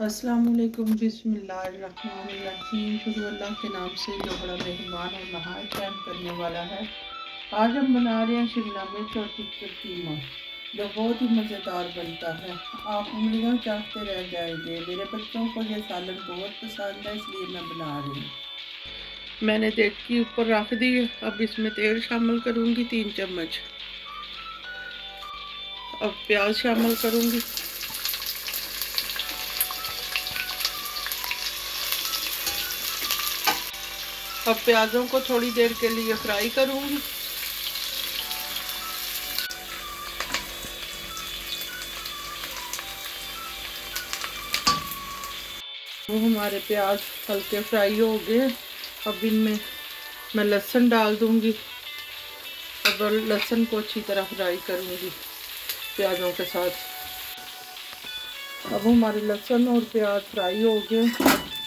अस्सलामुअलैकुम बिस्मिल्लाहिर्रहमानिर्रहीम। शुरू अल्लाह के नाम से जो बड़ा मेहरबान और नहायत रहम करने वाला है। आज हम बना रहे हैं शिमला मिर्च और चिकन कीमा, जो बहुत ही मज़ेदार बनता है। आप उंगलियां चाटते रह जाएंगे। मेरे बच्चों को ये सालन बहुत पसंद है, इसलिए मैं बना रही हूँ। मैंने देगची ऊपर रख दी। अब इसमें तेल शामिल करूँगी 3 चम्मच। अब प्याज शामिल करूँगी। अब प्याज़ों को थोड़ी देर के लिए फ्राई करूँगी। वो हमारे प्याज हल्के फ्राई हो गए। अब इनमें मैं लहसुन डाल दूँगी। अब लहसुन को अच्छी तरह फ्राई करूँगी प्याज़ों के साथ। अब हमारे लहसुन और प्याज फ्राई हो गए।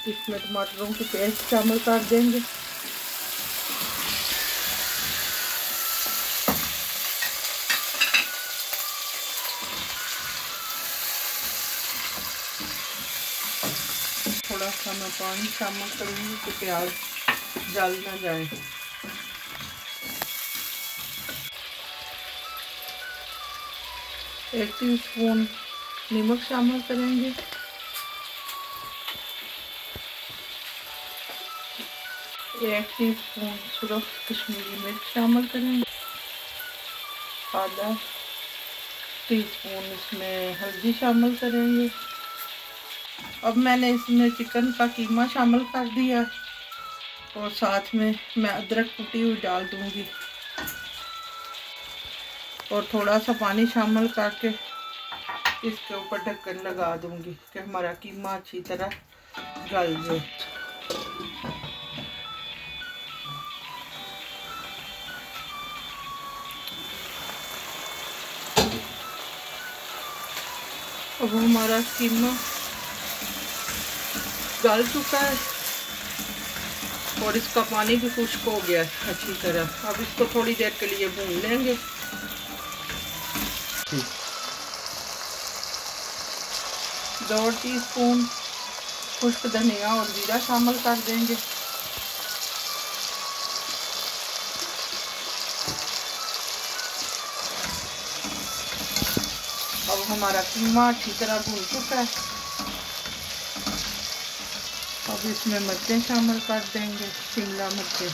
इसमें टमाटरों की पेस्ट शामिल कर देंगे। थोड़ा सा मैं पानी शामिल करूँगी कि प्याज जल ना जाए। एक टीस्पून नमक शामिल करेंगे। एक टीस्पून सुरख कश्मीरी मिर्च शामिल करेंगे। आधा टीस्पून इसमें हल्दी शामिल करेंगे। अब मैंने इसमें चिकन का कीमा शामिल कर दिया और साथ में मैं अदरक कुटी हुई डाल दूंगी और थोड़ा सा पानी शामिल करके इसके ऊपर ढक्कन लगा दूंगी कि हमारा कीमा अच्छी तरह गल जाए। अब हमारा कीमा गल चुका है और इसका पानी भी खुश्क हो गया है अच्छी तरह। अब इसको थोड़ी देर के लिए भून लेंगे। 2 टीस्पून खुश्क धनिया और जीरा शामिल कर देंगे। अब हमारा कीमा अच्छी तरह भून चुका है। अब इसमें मिर्चें शामिल कर देंगे, शिमला मिर्चें।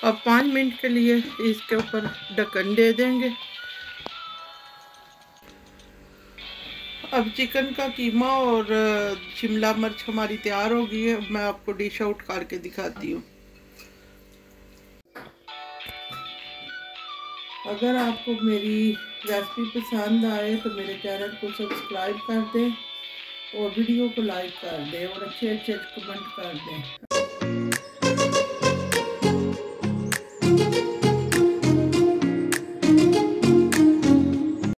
अब 5 मिनट के लिए इसके ऊपर ढक्कन दे देंगे। अब चिकन का कीमा और शिमला मिर्च हमारी तैयार हो गई है। मैं आपको डिश आउट करके दिखाती हूँ। अगर आपको मेरी रेसिपी पसंद आए तो मेरे चैनल को सब्सक्राइब कर दें और वीडियो को लाइक कर दें और अच्छे अच्छे कमेंट कर दें।